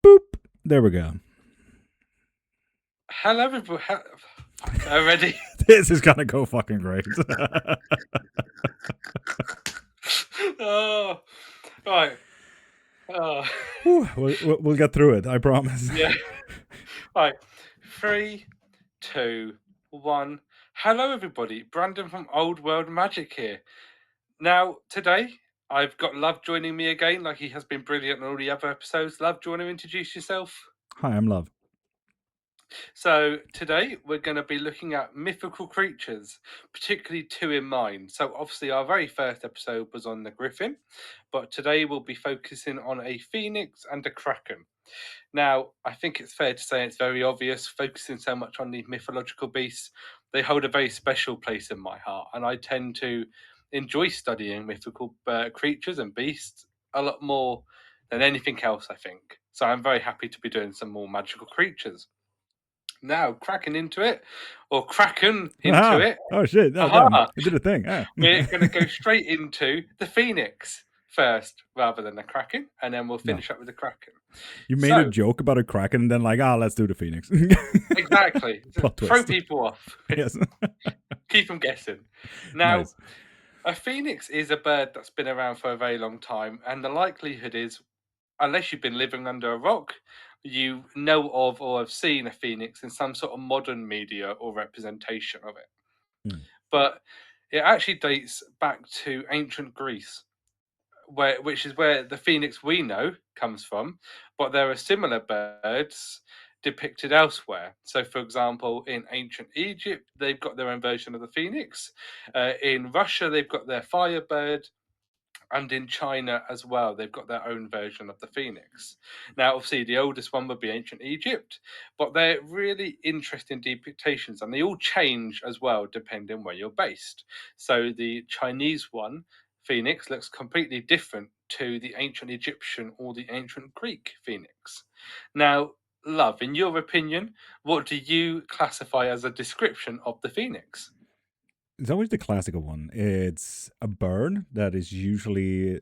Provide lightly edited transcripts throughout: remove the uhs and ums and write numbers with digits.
Boop. There we go. Hello, everybody. Ready? This is gonna go fucking great. Oh, right. Oh, Whew, we'll get through it. I promise. yeah. Right. 3, 2, 1. Hello, everybody. Brandon from Old World Magic here. Now, today, I've got Love joining me again, like he has been brilliant in all the other episodes. Love, do you want to introduce yourself? Hi, I'm Love. So today we're going to be looking at mythical creatures, particularly two in mind. So obviously our very first episode was on the griffin, but today we'll be focusing on a phoenix and a kraken. Now, I think it's fair to say it's very obvious, focusing so much on these mythological beasts, they hold a very special place in my heart, and I tend to enjoy studying mythical creatures and beasts a lot more than anything else, I think. So I'm very happy to be doing some more magical creatures. Now, cracking into it, or kraken into it. Oh shit! No, damn! Aha! It did a thing. We're going to go straight into the phoenix first, rather than the kraken, and then we'll finish up with the kraken. You made a joke about a kraken, and then let's do the phoenix. Exactly. Plot Throw twist. people off. Yes. Keep them guessing. Now, Nice. a phoenix is a bird that's been around for a very long time, and the likelihood is, unless you've been living under a rock, you know of or have seen a phoenix in some sort of modern media or representation of it. But it actually dates back to ancient Greece, which is where the phoenix we know comes from. But there are similar birds depicted elsewhere. So, for example, in ancient Egypt, they've got their own version of the phoenix. In Russia, they've got their firebird. And in China as well, they've got their own version of the phoenix. Now, obviously, the oldest one would be ancient Egypt, but they're really interesting depictions, and they all change as well depending where you're based. So the Chinese one, phoenix, looks completely different to the ancient Egyptian or the ancient Greek phoenix. Now, Love, in your opinion, what do you classify as a description of the phoenix? It's always the classical one. It's a bird that is usually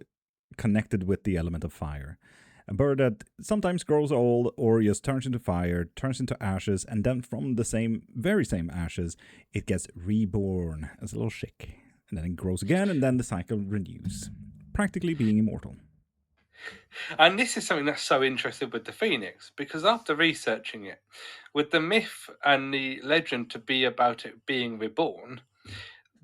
connected with the element of fire. A bird that sometimes grows old or just turns into fire, turns into ashes, and then from the very same ashes, it gets reborn as a little chick. And then it grows again, and then the cycle renews, practically being immortal. And this is something that's so interesting with the phoenix, because after researching it, with the myth and the legend to be about it being reborn,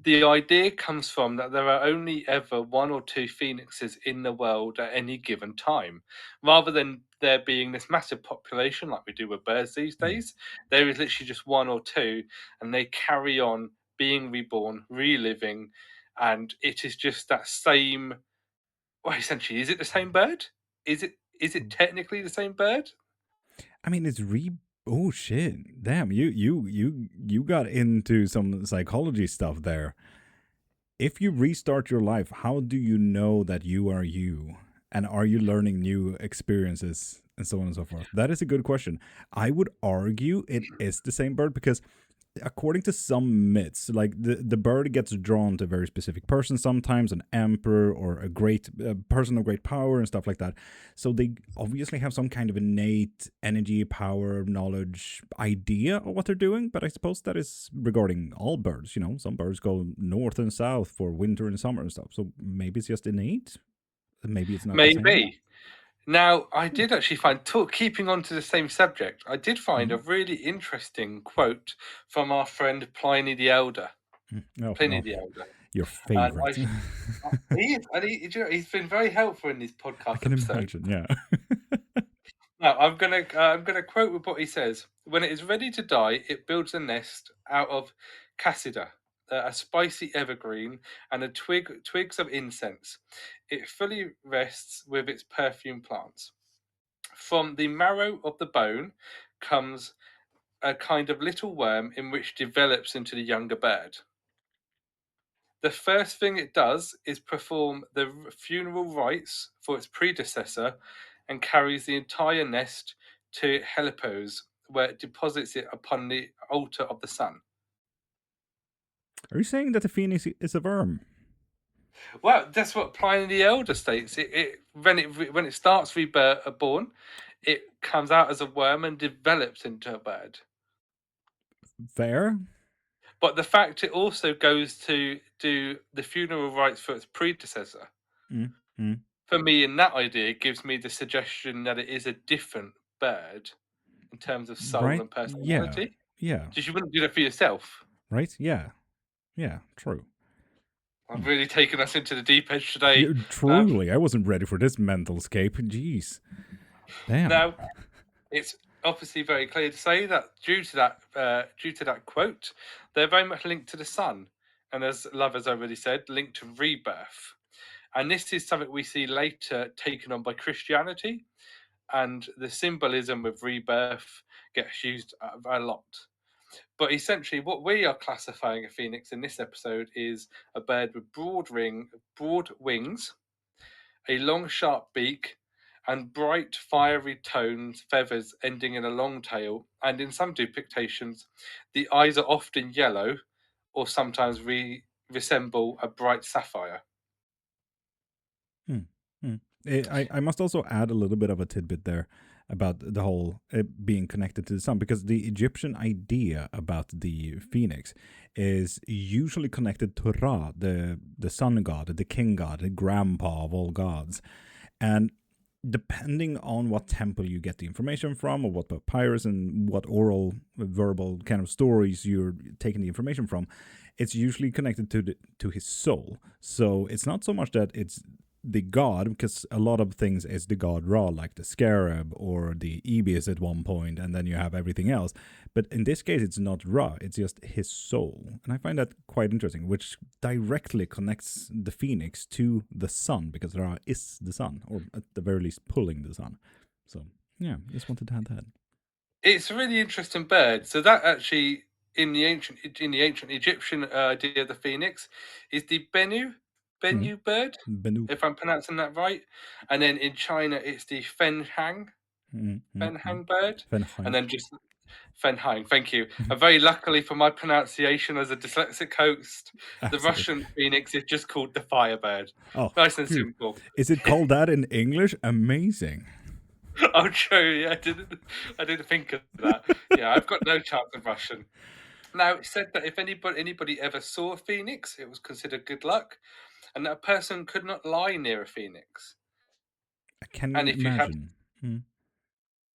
the idea comes from that there are only ever one or two phoenixes in the world at any given time. Rather than there being this massive population like we do with birds these days, there is literally just one or two, and they carry on being reborn, reliving, and it is just that same. Well, essentially, is it the same bird? Is it technically the same bird? I mean, it's oh shit! Damn, you got into some psychology stuff there. If you restart your life, how do you know that you are you? And are you learning new experiences and so on and so forth? That is a good question. I would argue it is the same bird because according to some myths, like the bird gets drawn to a very specific person, sometimes an emperor or a person of great power and stuff like that. So they obviously have some kind of innate energy, power, knowledge, idea of what they're doing. But I suppose that is regarding all birds. You know, some birds go north and south for winter and summer and stuff. So maybe it's just innate. Maybe it's not the same. Maybe. Now, I did actually find, keeping on to the same subject, I did find a really interesting quote from our friend Pliny the Elder. Pliny the Elder. Your favorite. He's been very helpful in these podcast I can episodes. imagine, yeah. Now, I'm gonna quote with what he says. When it is ready to die, it builds a nest out of cassia, a spicy evergreen, and twigs of incense. It fully rests with its perfume plants. From the marrow of the bone comes a kind of little worm in which develops into the younger bird. The first thing it does is perform the funeral rites for its predecessor and carries the entire nest to Helipos, where it deposits it upon the altar of the sun. Are you saying that the phoenix is a worm? Well, that's what Pliny the Elder states. When it starts reborn, it comes out as a worm and develops into a bird. Fair. But the fact it also goes to do the funeral rites for its predecessor, Mm, mm. for me, in that idea, gives me the suggestion that it is a different bird in terms of soul Right? and Yeah. personality. Yeah. Because you wouldn't do that for yourself. Right? Yeah. Yeah. True. I've really taken us into the deep edge today. Yeah, truly, I wasn't ready for this mental scape. Jeez. Damn. Now, it's obviously very clear to say that due to that quote, they're very much linked to the sun, and as Love has already said, linked to rebirth. And this is something we see later taken on by Christianity, and the symbolism of rebirth gets used a lot. But essentially, what we are classifying a phoenix in this episode is a bird with broad wings, a long, sharp beak, and bright, fiery toned feathers ending in a long tail. And in some depictions, the eyes are often yellow or sometimes resemble a bright sapphire. Hmm. Hmm. I must also add a little bit of a tidbit there about the whole being connected to the sun, because the Egyptian idea about the phoenix is usually connected to Ra, the sun god, the king god, the grandpa of all gods. And depending on what temple you get the information from, or what papyrus and what oral, verbal kind of stories you're taking the information from, it's usually connected to his soul. So it's not so much that it's the god, because a lot of things is the god Ra, like the scarab or the Ibis at one point, and then you have everything else. But in this case, it's not Ra, it's just his soul. And I find that quite interesting, which directly connects the phoenix to the sun, because Ra is the sun, or at the very least pulling the sun. So, yeah, just wanted to add that. It's a really interesting bird. So that actually, in the ancient Egyptian idea of the phoenix, is the Mm. benu bird, Benu. if I'm pronouncing that right. And then in China, it's the Mm, mm, mm. fenhang bird, and Fenheim. then just fenhang. Thank you. And very luckily for my pronunciation as a dyslexic host, the Absolutely. Russian phoenix is just called the firebird. Oh, Nice and phew. simple. Is it called that in English? Amazing. Oh, true. Yeah, I didn't think of that. Yeah, I've got no chance of Russian. Now, it said that if anybody ever saw a phoenix, it was considered good luck, and that a person could not lie near a phoenix. I can And if you had, imagine. Mm.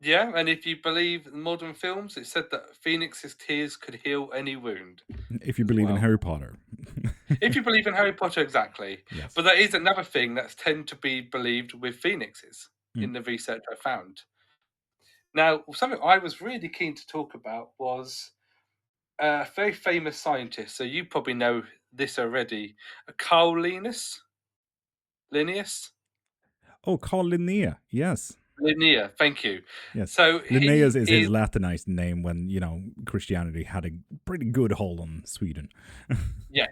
yeah, and if you believe modern films, it said that phoenix's tears could heal any wound If you as believe in well. Harry Potter. If you believe in Harry Potter, exactly. Yes. But that is another thing that's tend to be believed with phoenixes Mm. in the research I found. Now, something I was really keen to talk about was a very famous scientist. So you probably know this already. Carl Linnaeus. Oh, Carl Linnea. Yes. Linnea, thank you. Yes. So Linnaeus he is his is, Latinized name when, Christianity had a pretty good hold on Sweden. yes.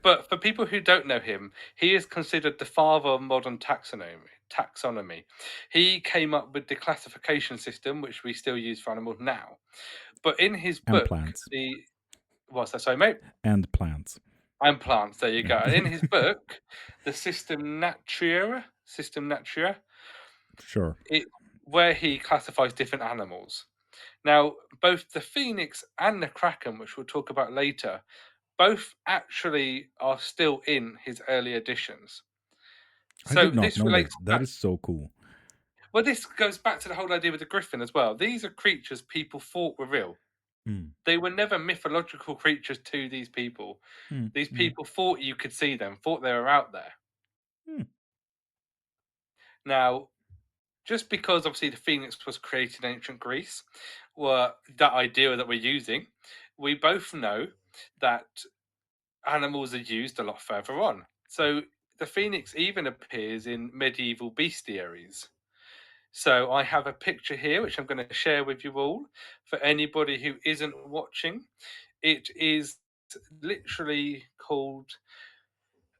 But for people who don't know him, he is considered the father of modern taxonomy. He came up with the classification system, which we still use for animals now. But in his And book, plants. what's that, sorry, mate? And plants. And plants, there you Yeah. go. And in his book, the System Natura, Sure. where he classifies different animals. Now, both the phoenix and the kraken, which we'll talk about later, both actually are still in his early editions. I So did not this know that. relates That back. is so cool. Well, this goes back to the whole idea with the griffin as well. These are creatures people thought were real. Mm. They were never mythological creatures to these people. Mm. These Mm. people thought you could see them, thought they were out there. Mm. Now, just because obviously the phoenix was created in ancient Greece, were that idea that we're using, we both know that animals are used a lot further on. So the phoenix even appears in medieval bestiaries. So I have a picture here, which I'm going to share with you all for anybody who isn't watching. It is literally called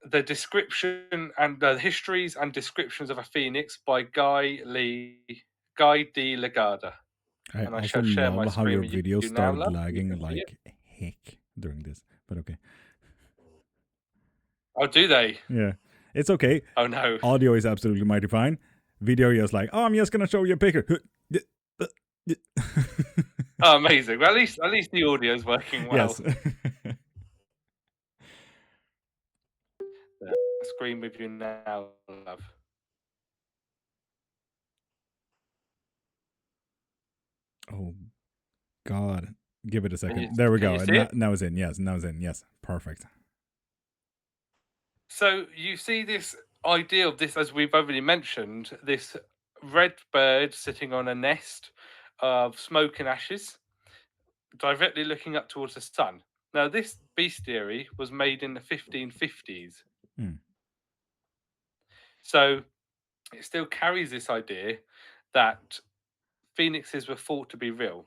The Description and the Histories and Descriptions of a Phoenix by Guy de Legada. I And I also shall share my love how screen your with video you now, started love. You lagging can see it. like heck during this. But okay. Oh, do they? Yeah. It's okay. Oh no. Audio is absolutely mighty fine. Video is like, oh, I'm just gonna show you a picture. Oh, amazing. Well, at least the audio is working Yes. well. Yeah. Screen with you now, love. Oh God. Give it a Can you second. There we can go. you And see it? now it's in. Yes. Now it's in. Yes. Perfect. So you see this idea of this, as we've already mentioned, this red bird sitting on a nest of smoke and ashes, directly looking up towards the sun. Now, this bestiary was made in the 1550s, Hmm. so it still carries this idea that phoenixes were thought to be real.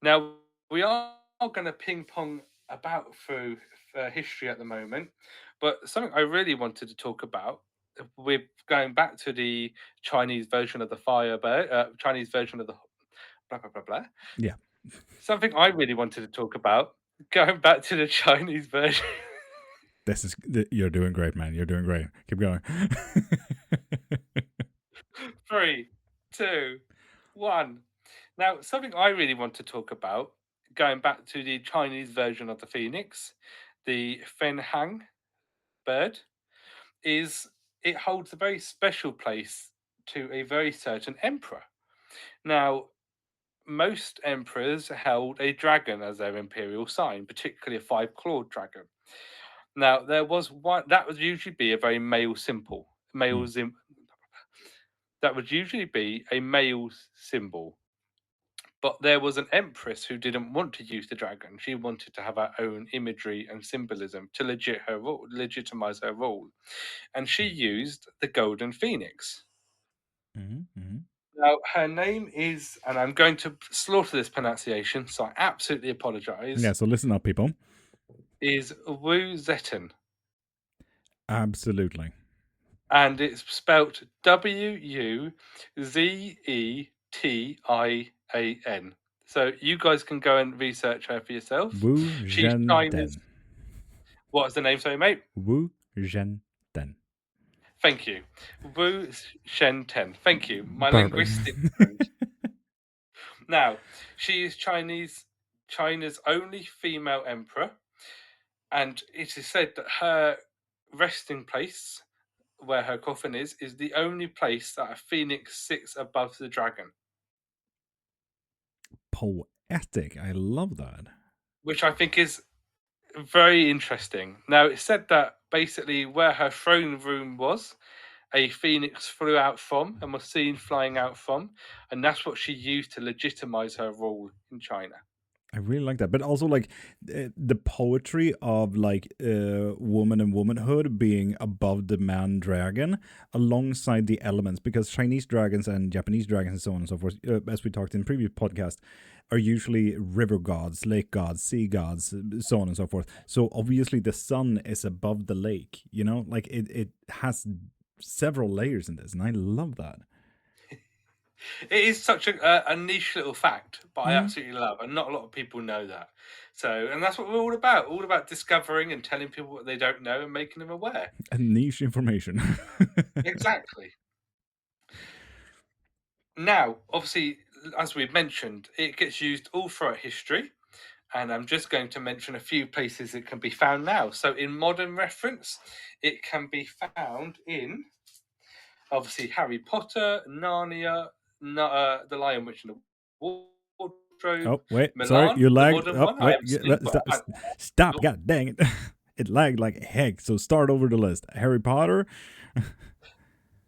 Now, we are going to ping pong about through history at the moment, but something I really wanted to talk about, we're going back to the Chinese version of the Firebird, Chinese version of the blah, blah, blah, blah. Yeah. Something I really wanted to talk about, going back to the Chinese version. You're doing great, man. You're doing great. Keep going. 3, 2, 1. Now, something I really want to talk about, going back to the Chinese version of the phoenix, the Fenhang bird, is it holds a very special place to a very certain emperor. Now, most emperors held a dragon as their imperial sign, particularly a five-clawed dragon. Now, there was one that would usually be a very male symbol, Hmm. that would usually be a male symbol. But there was an empress who didn't want to use the dragon. She wanted to have her own imagery and symbolism to legitimize her rule. And she used the golden phoenix. Mm-hmm. Now, her name is, and I'm going to slaughter this pronunciation, so I absolutely apologize, Yeah. So listen up, people. is Wu Zetten. Absolutely. And it's spelt Wuzetin. So you guys can go and research her for yourself. Wu She's Zhen China's. Den. What's the name, sorry, mate? Wu Zhen Den. Thank you. Wu Shenten. Thank you, my Perfect. linguistic friend. Now, she is China's only female emperor, and it is said that her resting place, where her coffin is the only place that a phoenix sits above the dragon, Poetic. I love that. which I think is very interesting. Now, it's said that basically where her throne room was, a phoenix flew out from and was seen flying out from, and that's what she used to legitimize her rule in China. I really like that, but also like the poetry of like woman and womanhood being above the man dragon, alongside the elements, because Chinese dragons and Japanese dragons and so on and so forth, as we talked in previous podcast, are usually river gods, lake gods, sea gods, so on and so forth. So obviously the sun is above the lake. You know, like it has several layers in this, and I love that. It is such a niche little fact, but I Mm. absolutely love, and not a lot of people know that. So, and that's what we're all about discovering and telling people what they don't know and making them aware. And niche information. Exactly. Now, obviously, as we've mentioned, it gets used all throughout history, and I'm just going to mention a few places it can be found now. So, in modern reference, it can be found in obviously Harry Potter, Narnia, The Lion, Witch, and the Wardrobe, Oh, wait. Sorry, Milan, you the lagged. modern Oh, one. I wait. haven't seen, but Stop. Stop. God dang it. It lagged like heck. So start over the list. Harry Potter.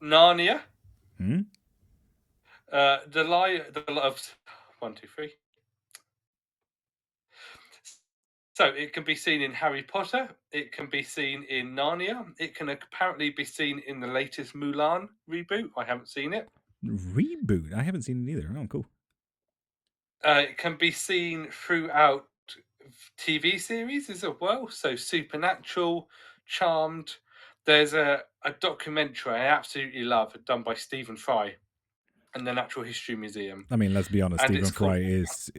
Narnia, Hmm? The Lion, the of 1, 2, 3. So it can be seen in Harry Potter. It can be seen in Narnia. It can apparently be seen in the latest Mulan reboot. I haven't seen it. Reboot. I haven't seen it either. Oh, cool. It can be seen throughout TV series as well. So Supernatural, Charmed. There's a documentary I absolutely love done by Stephen Fry and the Natural History Museum, I mean, let's be honest. and it's Stephen called Fry is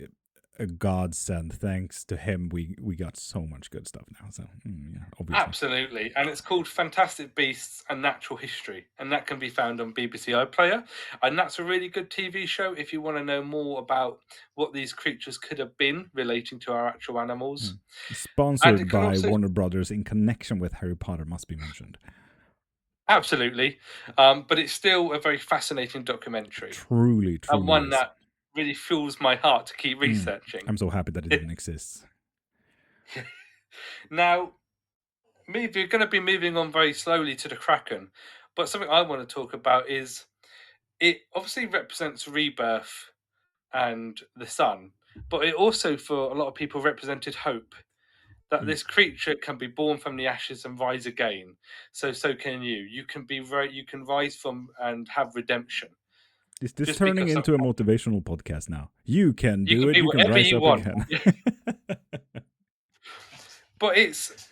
a godsend. Thanks to him, we got so much good stuff now. So yeah, obviously. Absolutely, and it's called Fantastic Beasts and Natural History, and that can be found on BBC iPlayer, and that's a really good TV show if you want to know more about what these creatures could have been relating to our actual animals. And it Sponsored can by also Warner Brothers in connection with Harry Potter, must be mentioned. absolutely, but it's still a very fascinating documentary, Truly, and truly one is. that really fills my heart to keep researching. I'm so happy that it even exists. Now, we're going to be moving on very slowly to the Kraken, but something I want to talk about is it obviously represents rebirth and the sun, but it also, for a lot of people, represented hope that this creature can be born from the ashes and rise again. So can you. You can be you can rise from and have redemption. Is this Just turning because into a motivational podcast now? You can you do can it. be You can whatever rise you up want. again. But it's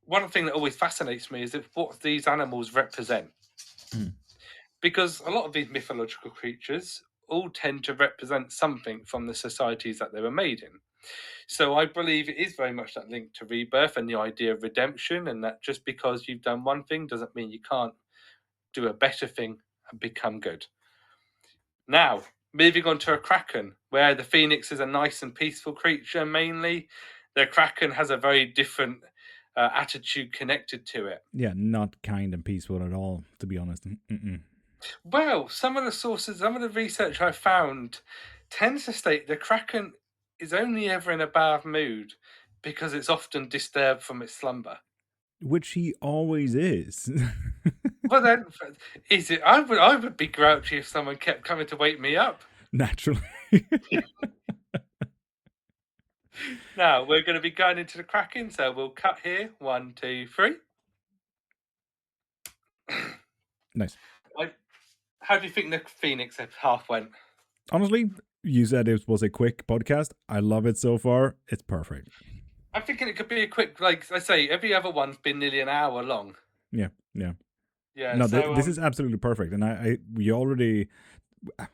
one thing that always fascinates me is what these animals represent. Because a lot of these mythological creatures all tend to represent something from the societies that they were made in. So I believe it is very much that link to rebirth and the idea of redemption, and that just because you've done one thing doesn't mean you can't do a better thing and become good. Now, moving on to a kraken, where the phoenix is a nice and peaceful creature mainly, the kraken has a very different attitude connected to it. Yeah, not kind and peaceful at all, to be honest. Well, some of the sources, some of the research I found tends to state the kraken is only ever in a bad mood because it's often disturbed from its slumber. Which he always is. Well, then, is it? I would be grouchy if someone kept coming to wake me up. Naturally. Now we're going to be going into the kraken, so we'll cut here. 1, 2, 3. Nice. How do you think the phoenix half went? Honestly, you said it was a quick podcast. I love it so far. It's perfect. I'm thinking it could be a quick, like I say, every other one's been nearly an hour long. Yeah. Yeah. No, So this is absolutely perfect. And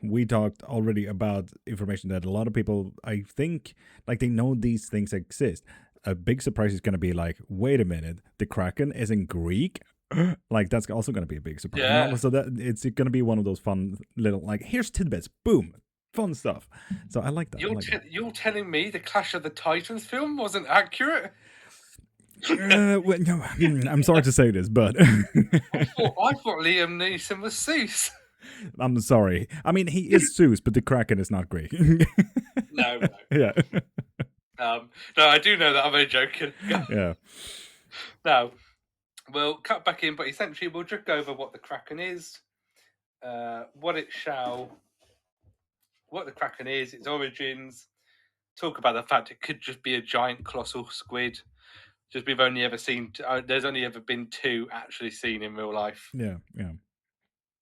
we talked already about information that a lot of people, I think, like they know these things exist. A big surprise is going to be like, wait a minute, the Kraken is in Greek. Like that's also going to be a big surprise. yeah. So that it's going to be one of those fun little like here's tidbits, boom, fun stuff. So I like that. You're telling me the Clash of the Titans film wasn't accurate? Well, no, I'm sorry to say this, but I thought Liam Neeson was Zeus. I'm sorry. I mean, he is Zeus, but the Kraken is not Greek. No. Yeah. No, I do know that. I'm only joking. Yeah. Now, we'll cut back in, but essentially we'll just go over what the Kraken is, what the Kraken is, its origins, talk about the fact it could just be a giant colossal squid. Just we've only ever seen, there's only ever been 2 actually seen in real life. Yeah.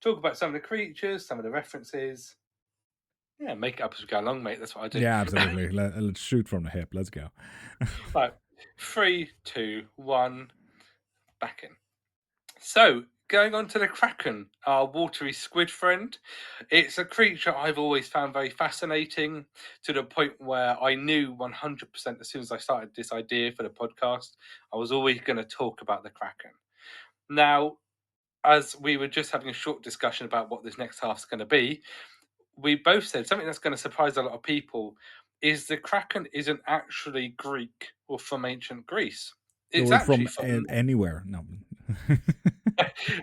Talk about some of the creatures, some of the references. Yeah, make it up as we go along, mate. That's what I do. Yeah, absolutely. Let's shoot from the hip. Let's go. Right, 3, 2, 1, back in. So, going on to the Kraken, our watery squid friend. It's a creature I've always found very fascinating to the point where I knew 100% as soon as I started this idea for the podcast, I was always going to talk about the Kraken. Now, as we were just having a short discussion about what this next half is going to be, we both said something that's going to surprise a lot of people is the Kraken isn't actually Greek or from ancient Greece. It's Or actually from from anywhere. No.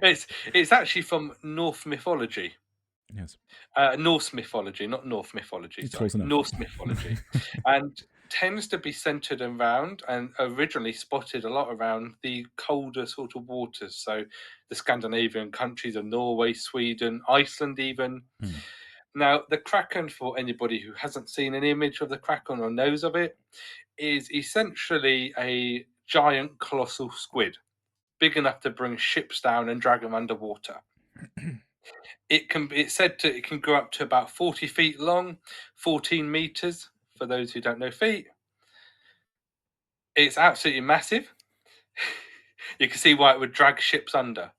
it's actually from Norse mythology. Yes. Norse mythology, not North mythology. It's Sorry, close enough. Norse mythology, and tends to be centered around and originally spotted a lot around the colder sort of waters. So, the Scandinavian countries of Norway, Sweden, Iceland, even. Now, the Kraken, for anybody who hasn't seen an image of the Kraken or knows of it, is essentially a giant colossal squid, big enough to bring ships down and drag them underwater. It's said it can grow up to about 40 feet long, 14 meters, for those who don't know feet. It's absolutely massive. You can see why it would drag ships under.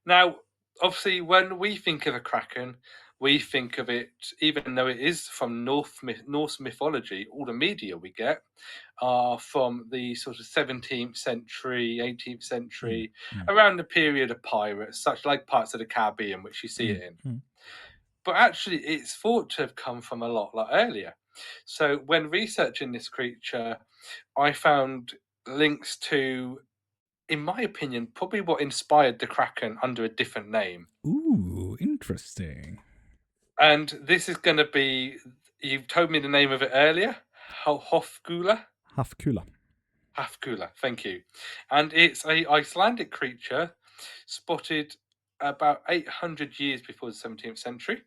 Now, obviously, when we think of a Kraken, we think of it, even though it is from Norse mythology, all the media we get are from the sort of 17th century, 18th Mm, century, mm, around the period of pirates, such like parts of the Caribbean, which you see it mm, in. mm. But actually, it's thought to have come from a lot earlier. So when researching this creature, I found links to, in my opinion, probably what inspired the Kraken under a different name. Ooh, interesting. And this is going to be, you told me the name of it earlier, Hofgula. Hafkula. Hafgula, thank you. And it's a Icelandic creature spotted about 800 years before the 17th century,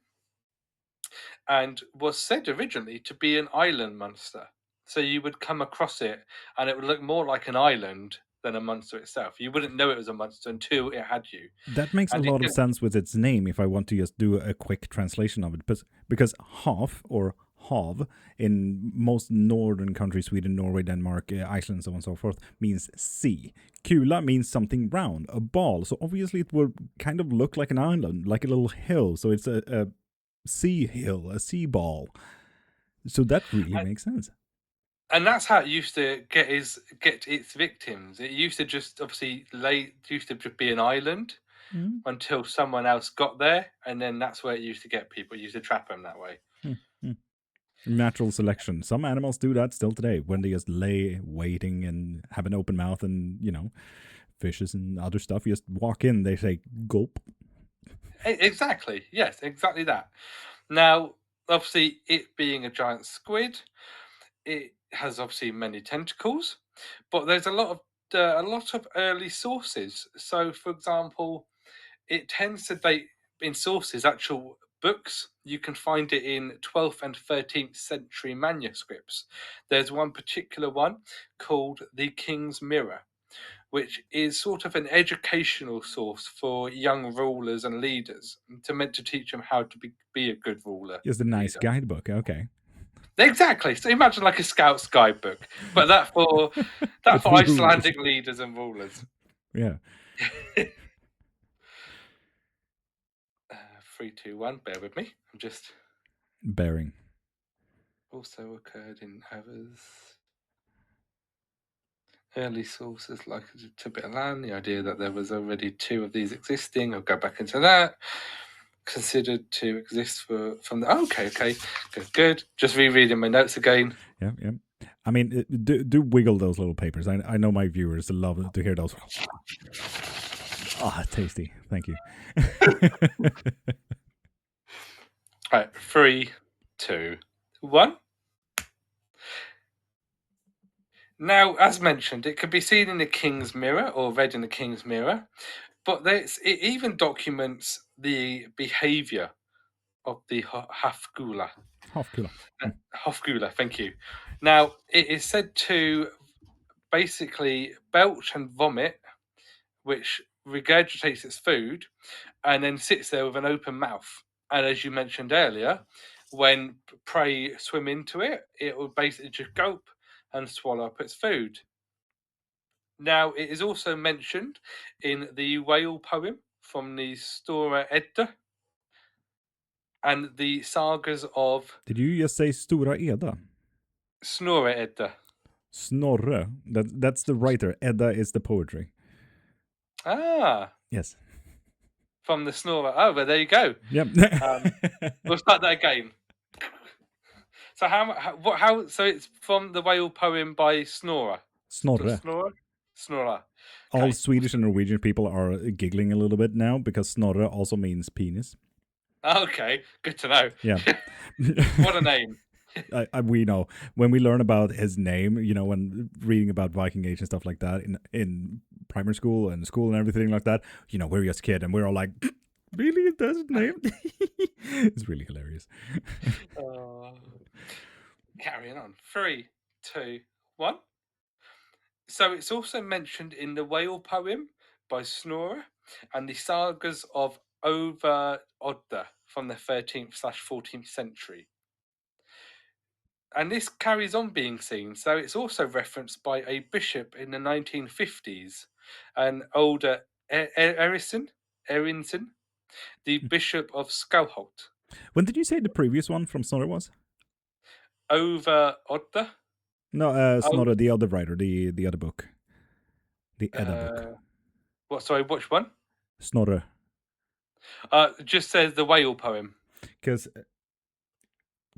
and was said originally to be an island monster. So you would come across it and it would look more like an island than a monster itself. You wouldn't know it was a monster until it had you. That makes a And it lot of can, sense with its name if I want to just do a quick translation of it. Because half or hav in most northern countries, Sweden, Norway, Denmark, Iceland, so on and so forth, means sea. Kula means something round, a ball. So obviously it will kind of look like an island, like a little hill. So it's a sea hill, a sea ball. So that really makes sense. and that's how it used to get its victims. It used to just obviously used to just be an island Mm, until someone else got there, and then that's where it used to get people. It used to trap them that way. mm, mm. Natural selection. Some animals do that still today when they just lay waiting and have an open mouth and, fishes and other stuff. You just walk in, they say gulp. Exactly. Yes, exactly that. Now, obviously, it being a giant squid, it has obviously many tentacles, but there's a lot of early sources. So, for example, it tends to date in sources, actual books. You can find it in 12th and 13th century manuscripts. There's one particular one called the King's Mirror, which is sort of an educational source for young rulers and leaders, meant to teach them how to be a good ruler Just a and nice leader. guidebook. Okay. Exactly. So imagine like a scout's guidebook, but that With for rulers. Icelandic leaders and rulers. Yeah. 3, 2, 1. Bear with me. I'm just Bearing. also occurred in others. Early sources like Tibetan, the idea that there was already 2 of these existing. I'll go back into that. Considered to exist from the. Oh, okay, good. Just rereading my notes again. Yeah, yeah. I mean, do wiggle those little papers. I know my viewers love to hear those. Ah, tasty. Thank you. All right, 3, 2, 1. Now, as mentioned, it can be seen in the King's Mirror or read in the King's Mirror, but it even documents the behaviour of the Hafgula. Hafkula. Hofgula, thank you. Now, it is said to basically belch and vomit, which regurgitates its food and then sits there with an open mouth. And as you mentioned earlier, when prey swim into it, it will basically just gulp and swallow up its food. Now, it is also mentioned in the whale poem from the Stora Edda and the sagas of Did you just say Stora Edda? Snorre Edda. Snorre. That's the writer. Edda is the poetry. Ah, Yes. from the Snorre. Oh, well, there you go. Yep. We'll start that again. So so it's from the whale poem by Snorre. Snorre. Snorre? Snorre. All Okay. Swedish and Norwegian people are giggling a little bit now because Snorre also means penis. Okay, good to know. Yeah. What a name. We know when we learn about his name, when reading about Viking Age and stuff like that in primary school and school and everything like that, we're just kid and we're all like, really, that's his name? It's really hilarious. Carrying on. 3, 2, 1. So it's also mentioned in the whale poem by Snorre and the sagas of Over Odda from the 13th/14th century. And this carries on being seen. So it's also referenced by a bishop in the 1950s, an older Erinson, the Bishop of Skalholt. When did you say the previous one from Snorri was? Over Odda. No, Oh, Snorri, the other writer, the other book, the Edda book. what? Sorry, which one? Snorri, It just says the whale poem. because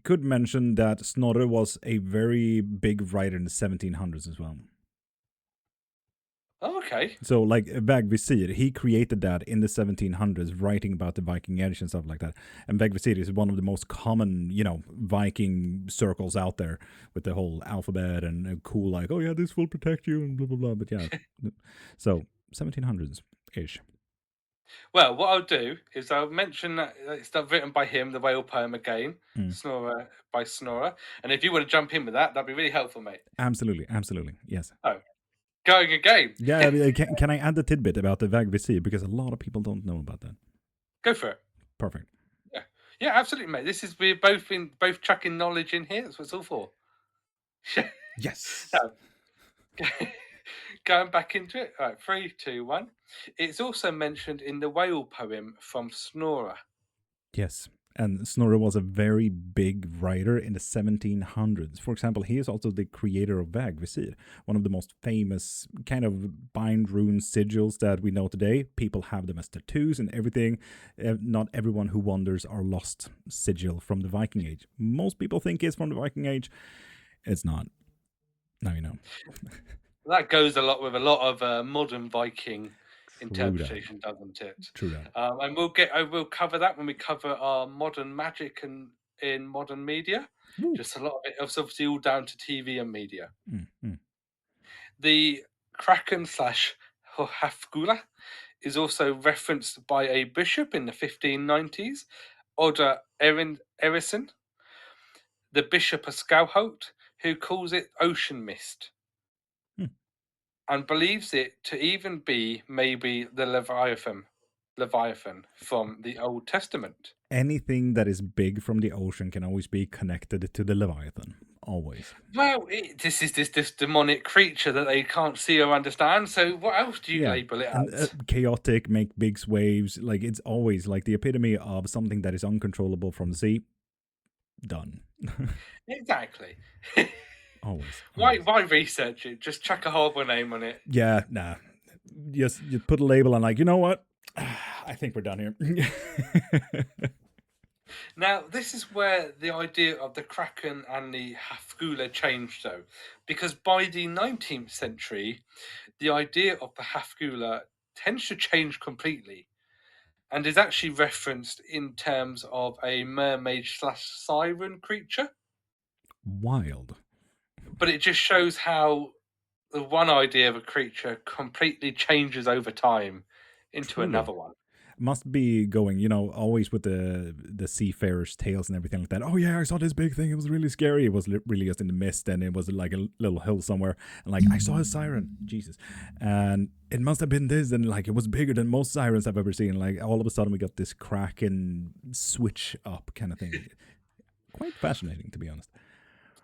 could mention that Snorri was a very big writer in the 1700s as well. Oh, okay. So, like Vag Visir, he created that in the 1700s, writing about the Viking Age and stuff like that. And Vag Visir is one of the most common, Viking circles out there with the whole alphabet and cool, like, oh yeah, this will protect you and blah blah blah. But yeah, so 1700s ish. Well, what I'll do is I'll mention that it's not written by him, the whale poem again, Mm. Snorer by Snorer. And if you want to jump in with that, that'd be really helpful, mate. Absolutely, absolutely, yes. Oh, going again. Yeah, can I add the tidbit about the Vag Visir because a lot of people don't know about that. Go for it. Perfect. Yeah, yeah, absolutely, mate. We're both chucking knowledge in here. That's what it's all for. Yes. No. Going back into it. All right, 3, 2, 1. It's also mentioned in the whale poem from Snorer. Yes. And Snorri was a very big writer in the 1700s. For example, he is also the creator of Vag Visir, one of the most famous kind of bind rune sigils that we know today. People have them as tattoos and everything. Not everyone who wanders are lost sigil from the Viking Age. Most people think it's from the Viking Age. It's not. Now you know. That goes a lot with a lot of modern Viking True that. interpretation, doesn't it? True that. And we'll cover that when we cover our modern magic and in modern media. Woo. Just a lot of it is obviously all down to TV and media. Mm. The kraken slash Hafgula is also referenced by a bishop in the 1590s, Odda Erison, the Bishop of Skauholt, who calls it ocean mist and believes it to even be maybe the Leviathan from the Old Testament. Anything that is big from the ocean can always be connected to the Leviathan. Always. Well, this is this demonic creature that they can't see or understand. So, what else do you Yeah. label it And as? chaotic, make big waves. Like, it's always like the epitome of something that is uncontrollable from the sea. Done. Exactly. Always. Why research it? Just chuck a horrible name on it. Yeah, nah. Just you put a label on, like, you know what? I think we're done here. Now, this is where the idea of the Kraken and the Hafgula changed, though, because by the 19th century, the idea of the Hafgula tends to change completely and is actually referenced in terms of a mermaid slash siren creature. Wild. But it just shows how the one idea of a creature completely changes over time into Truly. another one. Must be going, always with the seafarers' tales and everything like that. Oh yeah, I saw this big thing. It was really scary. It was really just in the mist, and it was like a little hill somewhere. And like I saw a siren, Jesus, and it must have been this. And like it was bigger than most sirens I've ever seen. Like all of a sudden we got this kraken switch up kind of thing. Quite fascinating, to be honest.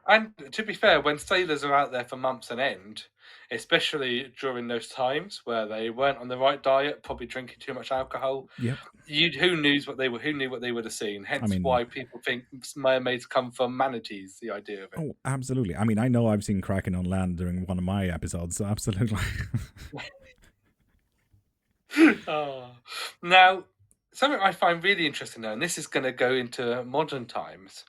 And to be fair, when sailors are out there for months on end, especially during those times where they weren't on the right diet, probably drinking too much alcohol, Yep. who knew what they would have seen. Hence why people think mermaids come from manatees. The idea of it. Oh, absolutely. I mean, I know I've seen kraken on land during one of my episodes, so absolutely. Oh. Now, something I find really interesting now, and this is going to go into modern times,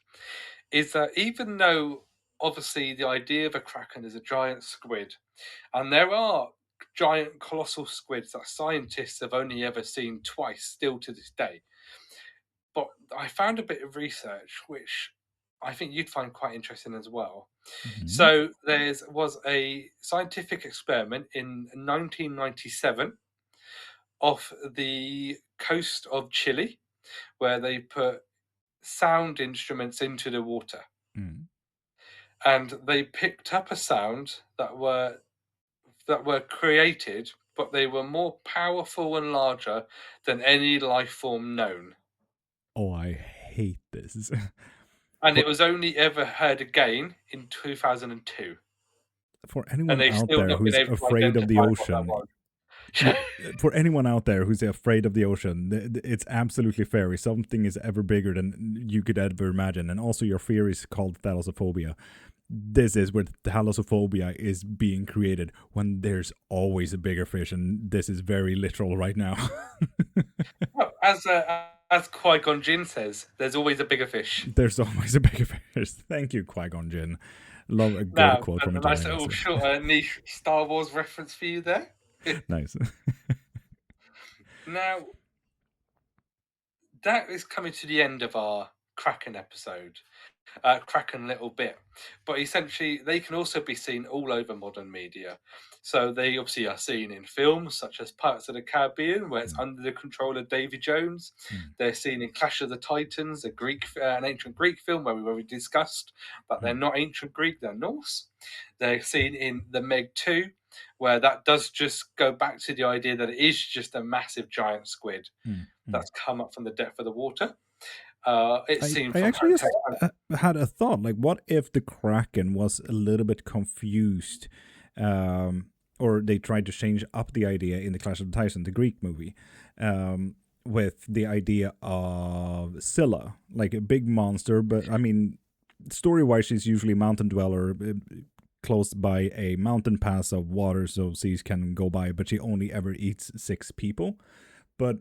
is that even though obviously the idea of a kraken is a giant squid, and there are giant colossal squids that scientists have only ever seen twice still to this day, but I found a bit of research which I think you'd find quite interesting as well. Mhm. So there was a scientific experiment in 1997 off the coast of Chile where they put sound instruments into the water. Mm. And they picked up a sound that were created, but they were more powerful and larger than any life form known. Oh, I hate this. And For it was only ever heard again in 2002. for And anyone they've out still there not been who's able to afraid of the identify what that ocean, was. For anyone out there who's afraid of the ocean, it's absolutely fair. If something is ever bigger than you could ever imagine, and also your fear is called thalassophobia. This is where thalassophobia is being created when there's always a bigger fish, and this is very literal right now. Well, as Qui-Gon Jinn says, there's always a bigger fish. There's always a bigger fish. Thank you, Qui-Gon Jinn. Love a good Now, quote that's from a a nice Jedi little Master. short, niche Star Wars reference for you there. Nice. Now, that is coming to the end of our Kraken episode. Kraken little bit, but essentially they can also be seen all over modern media. So they obviously are seen in films such as Pirates of the Caribbean, where it's under the control of Davy Jones. They're seen in Clash of the Titans, an ancient Greek film where we've already discussed, but they're not ancient Greek; they're Norse. They're seen in the Meg 2, where that does just go back to the idea that it is just a massive giant squid that's come up from the depth of the water. It's seen I from actually just Hotel. had a thought. Like, what if the Kraken was a little bit confused, or they tried to change up the idea in the Clash of the Titans, the Greek movie, with the idea of Scylla, like a big monster. But I mean, story-wise, she's usually a mountain dweller, close by a mountain pass of water, so seas can go by. But she only ever eats 6 people. But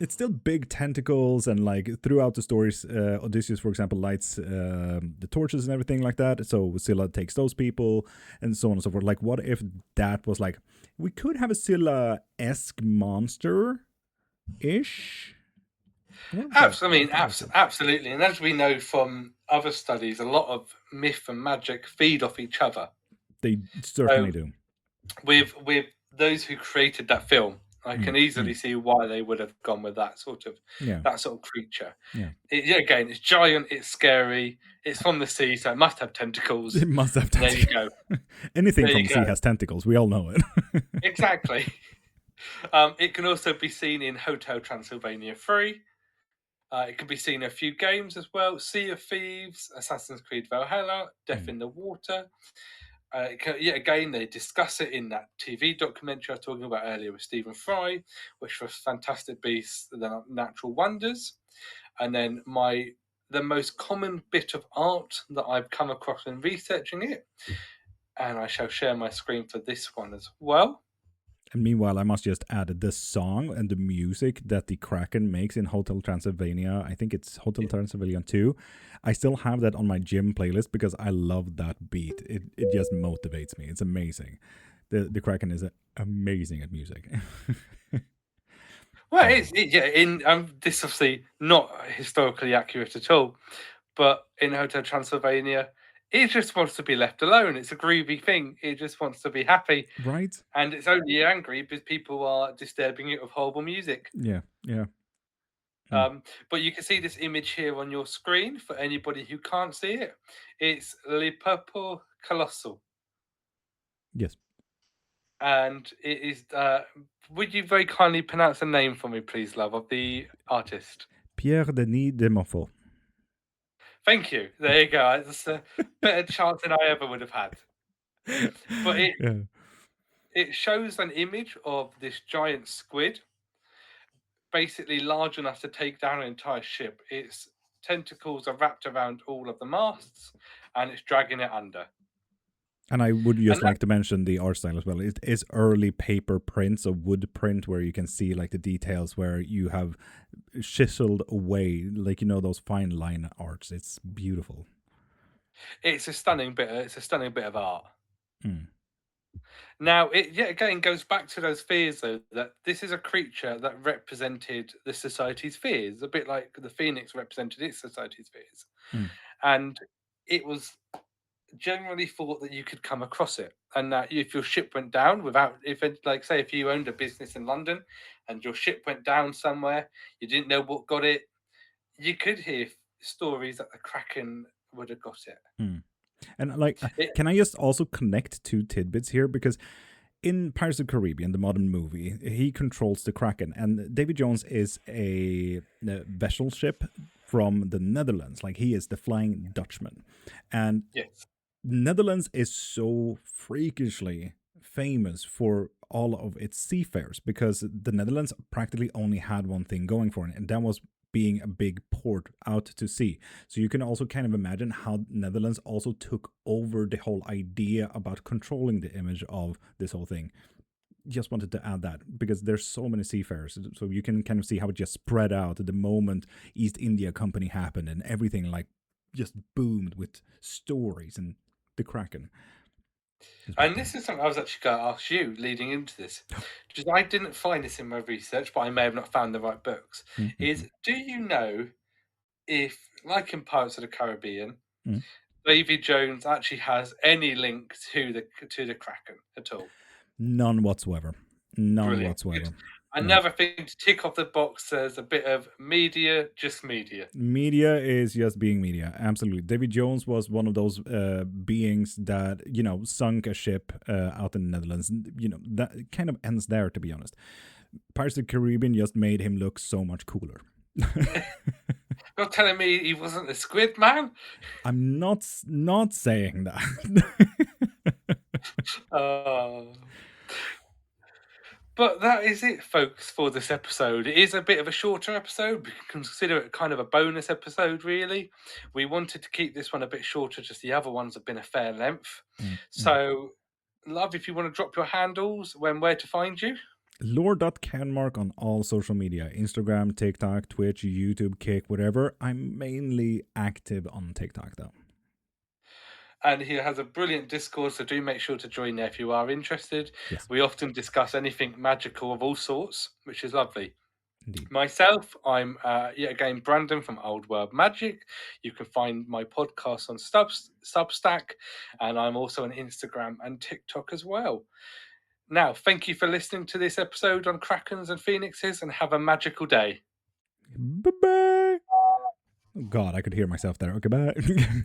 it's still big tentacles, and like throughout the stories, Odysseus, for example, lights the torches and everything like that. So Scylla takes those people, and so on and so forth. Like, what if that was like, we could have a Scylla-esque monster-ish? Absolutely. And as we know from other studies, a lot of myth and magic feed off each other. They certainly do. With those who created that film, I can easily see why they would have gone with that sort of creature. Yeah. Again, it's giant, it's scary, it's from the sea, so it must have tentacles. It must have tentacles. There you go. Anything from the sea has tentacles. We all know it. Exactly. It can also be seen in Hotel Transylvania 3. It can be seen in a few games as well. Sea of Thieves, Assassin's Creed Valhalla, Death in the Water. Again, they discuss it in that TV documentary I was talking about earlier with Stephen Fry, which was Fantastic Beasts, the Natural Wonders. And then the most common bit of art that I've come across in researching it, and I shall share my screen for this one as well. And meanwhile, I must just add the song and the music that the Kraken makes in Hotel Transylvania. I think it's Hotel Transylvania 2. I still have that on my gym playlist because I love that beat. It just motivates me. It's amazing. The Kraken is amazing at music. Well, this obviously not historically accurate at all, but in Hotel Transylvania, it just wants to be left alone. It's a groovy thing. It just wants to be happy. Right? And it's only angry because people are disturbing it with horrible music. Yeah. But you can see this image here on your screen for anybody who can't see it. It's Le Purple Colossal. Yes. And it is, would you very kindly pronounce the name for me, please, love, of the artist? Pierre Denis de Montfort. Thank you. There you go. It's a better chance than I ever would have had. But it shows an image of this giant squid, basically large enough to take down an entire ship. Its tentacles are wrapped around all of the masts, and it's dragging it under. And I would just like to mention the art style as well. It is early paper prints, a wood print, where you can see like the details where you have chiseled away, like, you know, those fine line arts. It's beautiful. It's a stunning bit of art. Now, it again goes back to those fears, though, that this is a creature that represented the society's fears, a bit like the phoenix represented its society's fears. And it was generally thought that you could come across it, and that if your ship went down if you owned a business in London and your ship went down somewhere, you didn't know what got it, you could hear stories that the Kraken would have got it. And like, can I just also connect 2 tidbits here? Because in Pirates of the Caribbean, the modern movie, he controls the Kraken, and Davy Jones is a vessel ship from the Netherlands. Like, he is the Flying Dutchman, and Yes. Netherlands is so freakishly famous for all of its seafarers because the Netherlands practically only had one thing going for it, and that was being a big port out to sea. So you can also kind of imagine how Netherlands also took over the whole idea about controlling the image of this whole thing. Just wanted to add that because there's so many seafarers, so you can kind of see how it just spread out the moment East India Company happened, and everything like just boomed with stories and the Kraken. And this is something I was actually going to ask you leading into this, because I didn't find this in my research, but I may have not found the right books. Mm-hmm. Is do you know if, like in Pirates of the Caribbean, Mm. Davy Jones actually has any link to the Kraken at all? None whatsoever. None Brilliant. Good. whatsoever. No. Another thing to tick off the box, there's a bit of media, just media. Media is just being media. Absolutely. Davy Jones was one of those beings that, sunk a ship out in the Netherlands. That kind of ends there, to be honest. Pirates of the Caribbean just made him look so much cooler. You're telling me he wasn't a squid man? I'm not saying that. Oh. But that is it, folks, for this episode. It is a bit of a shorter episode. We can consider it kind of a bonus episode, really. We wanted to keep this one a bit shorter, just the other ones have been a fair length. Mm, mm. So, love, if you want to drop your handles, where to find you. Lord.Cairnmark on all social media: Instagram, TikTok, Twitch, YouTube, Kick, whatever. I'm mainly active on TikTok, though. And he has a brilliant Discord, so do make sure to join there if you are interested. Yes, We often discuss anything magical of all sorts, which is lovely. indeed. Myself, I'm yet again Brandon from Old World Magic. You can find my podcast on Substack, and I'm also on Instagram and TikTok as well. Now, thank you for listening to this episode on Krakens and Phoenixes, and have a magical day. Bye bye. Oh, God, I could hear myself there. Okay, bye.